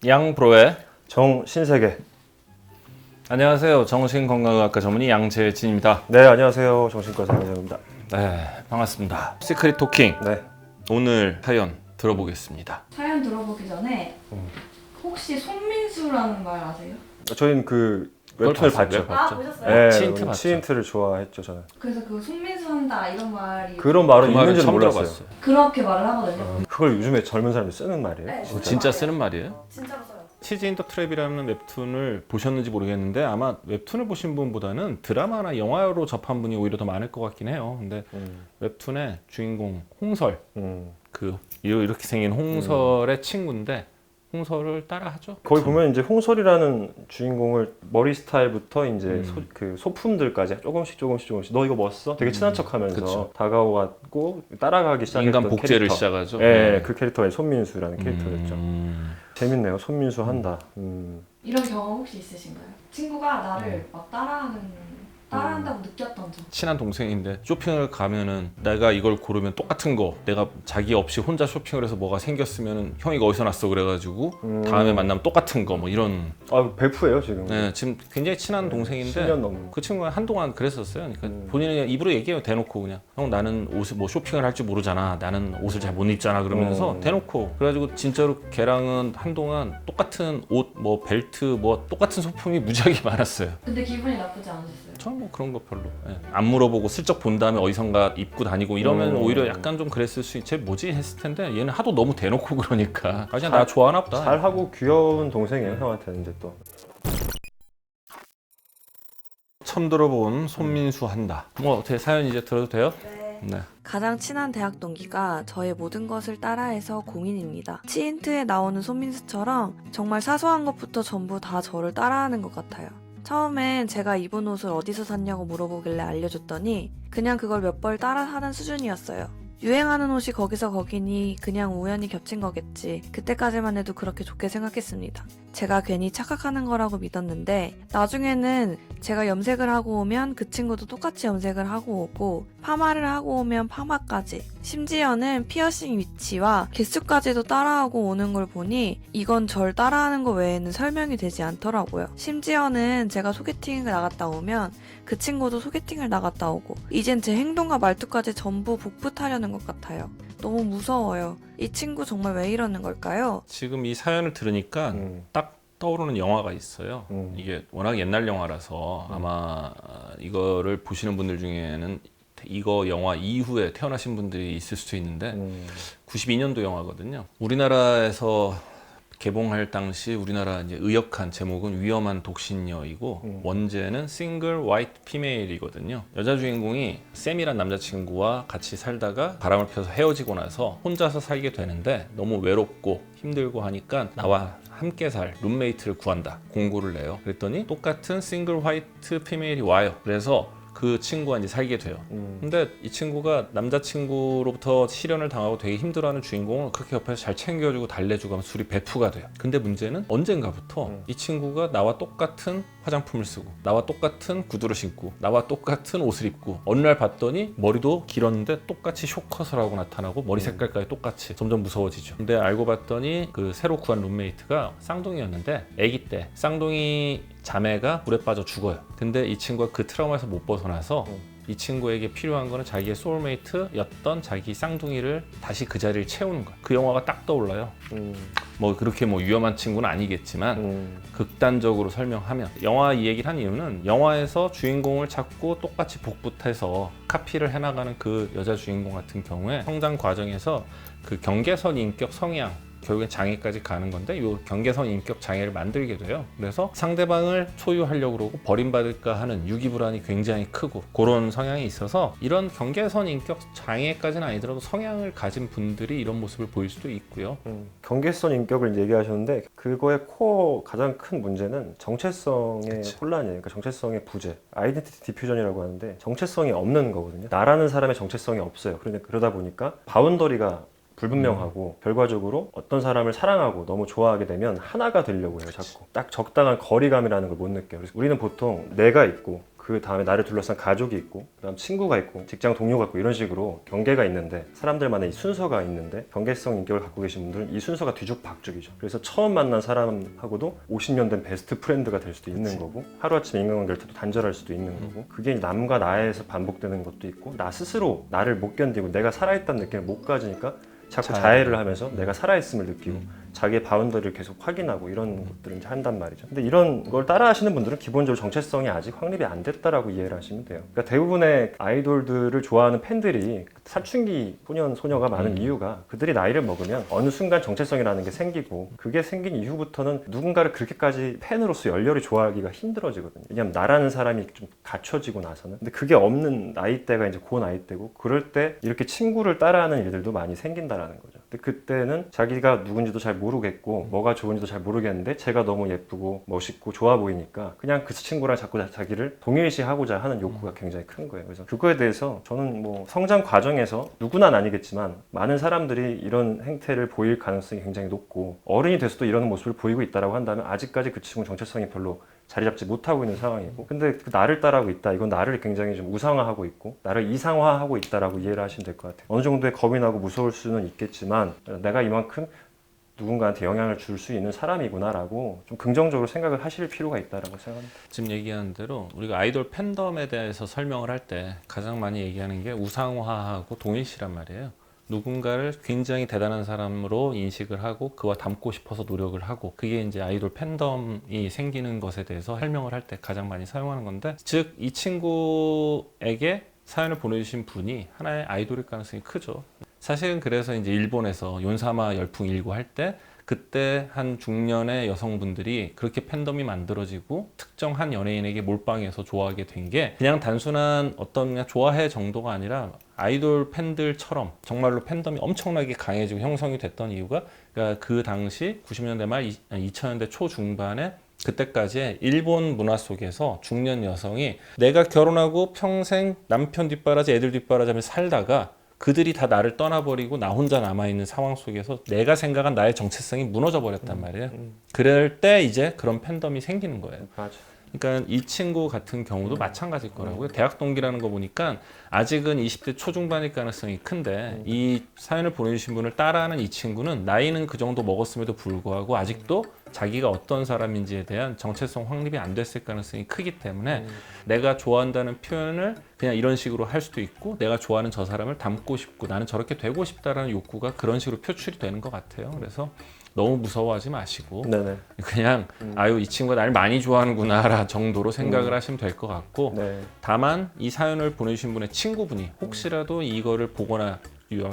양프로의 정신세계. 안녕하세요. 정신건강의학과 전문의 양재진입니다. 네, 안녕하세요. 정신과 장현입니다. 네, 반갑습니다. 시크릿 토킹 네. 오늘 사연 들어보겠습니다. 사연 들어보기 전에 혹시 손민수라는 말 아세요? 저희는 그 그걸 웹툰을 봤어요, 봤죠. 웹 봤죠. 보셨어요? 네, 치인트 봤죠. 치인트를 좋아했죠, 저는. 그래서 그 손민수 한다 이런 말이 그런 말은 그 말을 있는지는 처음 몰랐어요. 들어봤어요. 그렇게 말을 하거든요. 그걸 요즘에 젊은 사람들이 쓰는 말이에요? 네, 진짜? 진짜 쓰는 말이에요? 진짜로 써요. 치즈 인더 트랩이라는 웹툰을 보셨는지 모르겠는데 아마 웹툰을 보신 분보다는 드라마나 영화로 접한 분이 오히려 더 많을 것 같긴 해요. 근데 웹툰의 주인공 홍설, 그 이렇게 생긴 홍설의 친구인데 홍설을 따라하죠. 거기 보면 이제 홍설이라는 주인공을 머리 스타일부터 이제 그 소품들까지 조금씩 너 이거 뭐 써? 되게 친한 척하면서 그쵸. 다가오고 따라가기 시작했던 인간 복제를 캐릭터. 시작하죠. 네, 그 캐릭터가 손민수라는 캐릭터였죠. 음. 재밌네요. 손민수 한다. 이런 경험 혹시 있으신가요? 친구가 나를 막 따라한다고 느꼈던 적. 친한 동생인데 쇼핑을 가면은 내가 이걸 고르면 똑같은 거 내가 자기 없이 혼자 쇼핑을 해서 뭐가 생겼으면은 형이 이거 어디서 났어 그래가지고 다음에 만나면 똑같은 거 뭐 이런. 아, 베프예요 지금. 네, 지금 굉장히 친한 동생인데 10년 넘은. 그 친구가 한동안 그랬었어요. 그러니까 본인이 그냥 입으로 얘기해요. 대놓고 그냥 형 나는 옷을 뭐 쇼핑을 할 줄 모르잖아. 나는 옷을 잘 못 입잖아. 그러면서 대놓고 그래가지고 진짜로 걔랑은 한동안 똑같은 옷, 뭐 벨트, 뭐 똑같은 소품이 무지하게 많았어요. 근데 기분이 나쁘지 않으셨어요? 저는 뭐 그런 거 별로 안 물어보고 슬쩍 본 다음에 어디선가 입고 다니고 이러면 오히려 약간 좀 그랬을 수 있지 뭐지 했을 텐데 얘는 하도 너무 대놓고 그러니까 그냥 나 좋아하나 보다. 잘하고 귀여운 동생이에요 형한테는 이제 또. 처음 들어본 손민수 한다. 뭐 어떻게 사연 이제 들어도 돼요? 네. 네. 가장 친한 대학 동기가 저의 모든 것을 따라해서 공인입니다. 치인트에 나오는 손민수처럼 정말 사소한 것부터 전부 다 저를 따라하는 것 같아요. 처음엔 제가 입은 옷을 어디서 샀냐고 물어보길래 알려줬더니 그냥 그걸 몇 벌 따라하는 수준이었어요. 유행하는 옷이 거기서 거기니 그냥 우연히 겹친 거겠지. 그때까지만 해도 그렇게 좋게 생각했습니다. 제가 괜히 착각하는 거라고 믿었는데 나중에는 제가 염색을 하고 오면 그 친구도 똑같이 염색을 하고 오고 파마를 하고 오면 파마까지 심지어는 피어싱 위치와 개수까지도 따라하고 오는 걸 보니 이건 절 따라하는 거 외에는 설명이 되지 않더라고요. 심지어는 제가 소개팅을 나갔다 오면 그 친구도 소개팅을 나갔다 오고 이젠 제 행동과 말투까지 전부 복붙하려는 것 같아요. 너무 무서워요. 이 친구 정말 왜 이러는 걸까요? 지금 이 사연을 들으니까 딱 떠오르는 영화가 있어요. 이게 워낙 옛날 영화라서 아마 이거를 보시는 분들 중에는 이거 영화 이후에 태어나신 분들이 있을 수도 있는데 92년도 영화거든요. 우리나라에서 개봉할 당시 우리나라 이제 의역한 제목은 위험한 독신녀이고 원제는 싱글 화이트 피메일이거든요. 여자 주인공이 샘이란 남자친구와 같이 살다가 바람을 펴서 헤어지고 나서 혼자서 살게 되는데 너무 외롭고 힘들고 하니까 나와 함께 살 룸메이트를 구한다. 공고를 내요. 그랬더니 똑같은 싱글 화이트 피메일이 와요. 그래서 그 친구와 이제 살게 돼요. 근데 이 친구가 남자친구로부터 실연을 당하고 되게 힘들어하는 주인공을 그렇게 옆에서 잘 챙겨주고 달래주고 하면서 둘이 베프가 돼요. 근데 문제는 언젠가부터 이 친구가 나와 똑같은 화장품을 쓰고 나와 똑같은 구두를 신고 나와 똑같은 옷을 입고 어느 날 봤더니 머리도 길었는데 똑같이 숏컷을 하고 나타나고 머리 색깔까지 똑같이 점점 무서워지죠. 근데 알고 봤더니 그 새로 구한 룸메이트가 쌍둥이였는데 아기 때 쌍둥이 자매가 물에 빠져 죽어요. 근데 이 친구가 그 트라우마에서 못 벗어나서 이 친구에게 필요한 거는 자기의 소울메이트였던 자기 쌍둥이를 다시 그 자리를 채우는 거야. 그 영화가 딱 떠올라요. 뭐 그렇게 뭐 위험한 친구는 아니겠지만 극단적으로 설명하면 영화 이 얘기를 한 이유는 영화에서 주인공을 찾고 똑같이 복붙해서 카피를 해나가는 그 여자 주인공 같은 경우에 성장 과정에서 그 경계선 인격 성향 결국엔 장애까지 가는 건데 이 경계선 인격 장애를 만들게 돼요. 그래서 상대방을 소유하려고 그러고 버림받을까 하는 유기불안이 굉장히 크고 그런 성향이 있어서 이런 경계선 인격 장애까지는 아니더라도 성향을 가진 분들이 이런 모습을 보일 수도 있고요. 경계선 인격을 얘기하셨는데 그거의 코어 가장 큰 문제는 정체성의 그치. 혼란이에요. 그러니까 정체성의 부재. 아이덴티티 디퓨전이라고 하는데 정체성이 없는 거거든요. 나라는 사람의 정체성이 없어요. 그러다 보니까 바운더리가 불분명하고 결과적으로 어떤 사람을 사랑하고 너무 좋아하게 되면 하나가 되려고 해요. 자꾸 딱 적당한 거리감이라는 걸 못 느껴요. 그래서 우리는 보통 내가 있고 그 다음에 나를 둘러싼 가족이 있고 그다음 친구가 있고 직장 동료가 있고 이런 식으로 경계가 있는데 사람들만의 이 순서가 있는데 경계성 인격을 갖고 계신 분들은 이 순서가 뒤죽박죽이죠. 그래서 처음 만난 사람하고도 50년 된 베스트 프렌드가 될 수도 있는 거고 하루아침에 인간관계를 또 단절할 수도 있는 거고 그게 남과 나에서 반복되는 것도 있고 나 스스로 나를 못 견디고 내가 살아있다는 느낌을 못 가지니까 자꾸 자해를 하면서 내가 살아있음을 느끼고 자기의 바운더리를 계속 확인하고 이런 것들을 이제 한단 말이죠. 근데 이런 걸 따라 하시는 분들은 기본적으로 정체성이 아직 확립이 안 됐다라고 이해를 하시면 돼요. 그러니까 대부분의 아이돌들을 좋아하는 팬들이 사춘기 소녀가 많은 이유가 그들이 나이를 먹으면 어느 순간 정체성이라는 게 생기고 그게 생긴 이후부터는 누군가를 그렇게까지 팬으로서 열렬히 좋아하기가 힘들어지거든요. 왜냐면 나라는 사람이 좀 갖춰지고 나서는. 근데 그게 없는 나이대가 이제 그 나이대고 그럴 때 이렇게 친구를 따라하는 일들도 많이 생긴다라는 거죠. 근데 그때는 자기가 누군지도 잘 모르겠고 뭐가 좋은지도 잘 모르겠는데 제가 너무 예쁘고 멋있고 좋아 보이니까 그냥 그 친구랑 자꾸 자기를 동일시하고자 하는 욕구가 굉장히 큰 거예요. 그래서 그거에 대해서 저는 뭐 성장 과정에서 누구나 아니겠지만 많은 사람들이 이런 행태를 보일 가능성이 굉장히 높고 어른이 돼서도 이런 모습을 보이고 있다라고 한다면 아직까지 그 친구 정체성이 별로 자리 잡지 못하고 있는 상황이고 근데 그 나를 따라하고 있다 이건 나를 굉장히 좀 우상화하고 있고 나를 이상화하고 있다라고 이해를 하시면 될 것 같아요. 어느 정도의 겁이 나고 무서울 수는 있겠지만 내가 이만큼 누군가한테 영향을 줄 수 있는 사람이구나라고 좀 긍정적으로 생각을 하실 필요가 있다라고 생각합니다. 지금 얘기하는 대로 우리가 아이돌 팬덤에 대해서 설명을 할 때 가장 많이 얘기하는 게 우상화하고 동일시란 말이에요. 누군가를 굉장히 대단한 사람으로 인식을 하고 그와 닮고 싶어서 노력을 하고 그게 이제 아이돌 팬덤이 생기는 것에 대해서 설명을 할 때 가장 많이 사용하는 건데 즉 이 친구에게 사연을 보내주신 분이 하나의 아이돌일 가능성이 크죠. 사실은 그래서 이제 일본에서 윤사마 열풍 일고 할 때 그때 한 중년의 여성분들이 그렇게 팬덤이 만들어지고 특정한 연예인에게 몰빵해서 좋아하게 된 게 그냥 단순한 어떤 그냥 좋아해 정도가 아니라 아이돌 팬들처럼 정말로 팬덤이 엄청나게 강해지고 형성이 됐던 이유가 그러니까 그 당시 90년대 말 2000년대 초중반에 그때까지 일본 문화 속에서 중년 여성이 내가 결혼하고 평생 남편 뒷바라지 애들 뒷바라지 하면서 살다가 그들이 다 나를 떠나버리고 나 혼자 남아있는 상황 속에서 내가 생각한 나의 정체성이 무너져 버렸단 말이에요. 그럴 때 이제 그런 팬덤이 생기는 거예요. 맞아. 그러니까 이 친구 같은 경우도 마찬가지일 거라고요. 대학 동기라는 거 보니까 아직은 20대 초중반일 가능성이 큰데 이 사연을 보내주신 분을 따라하는 이 친구는 나이는 그 정도 먹었음에도 불구하고 아직도 자기가 어떤 사람인지에 대한 정체성 확립이 안 됐을 가능성이 크기 때문에 내가 좋아한다는 표현을 그냥 이런 식으로 할 수도 있고 내가 좋아하는 저 사람을 닮고 싶고 나는 저렇게 되고 싶다라는 욕구가 그런 식으로 표출이 되는 것 같아요. 그래서 너무 무서워하지 마시고 네네. 그냥 아유 이 친구가 날 많이 좋아하는구나 정도로 생각을 하시면 될 것 같고 네. 다만 이 사연을 보내주신 분의 친구분이 혹시라도 이거를 보거나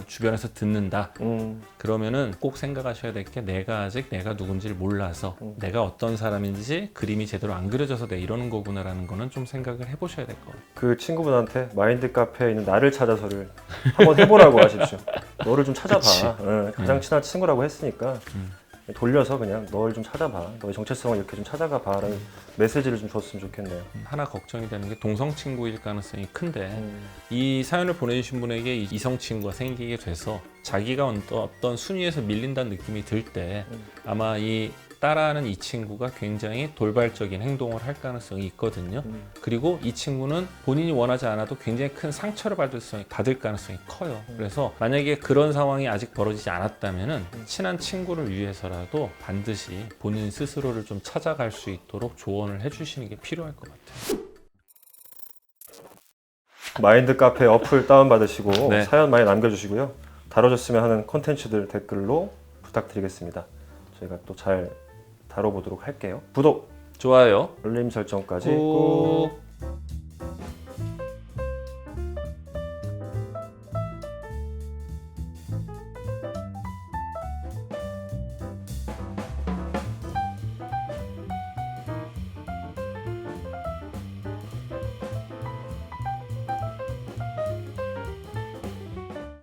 주변에서 듣는다 그러면은 꼭 생각하셔야 될 게 내가 아직 내가 누군지를 몰라서 내가 어떤 사람인지 그림이 제대로 안 그려져서 내 이러는 거구나라는 거는 좀 생각을 해보셔야 될 것 같아요. 그 친구분한테 마인드 카페에 있는 나를 찾아서를 한번 해보라고 하십시오. 너를 좀 찾아봐. 응, 가장 친한 친구라고 했으니까 돌려서 그냥 널 좀 찾아봐. 너의 정체성을 이렇게 좀 찾아가 봐라는 메시지를 좀 줬으면 좋겠네요. 하나 걱정이 되는 게 동성 친구일 가능성이 큰데 이 사연을 보내주신 분에게 이성 친구가 생기게 돼서 자기가 어떤 순위에서 밀린다는 느낌이 들 때 아마 이 따라하는 이 친구가 굉장히 돌발적인 행동을 할 가능성이 있거든요. 그리고 이 친구는 본인이 원하지 않아도 굉장히 큰 상처를 받을 가능성이 커요. 그래서 만약에 그런 상황이 아직 벌어지지 않았다면 친한 친구를 위해서라도 반드시 본인 스스로를 좀 찾아갈 수 있도록 조언을 해주시는 게 필요할 것 같아요. 마인드 카페 어플 다운받으시고 네. 사연 많이 남겨주시고요. 다뤄줬으면 하는 콘텐츠들 댓글로 부탁드리겠습니다. 저희가 또 잘 다뤄보도록 할게요. 구독, 좋아요. 알림 설정까지 꾹.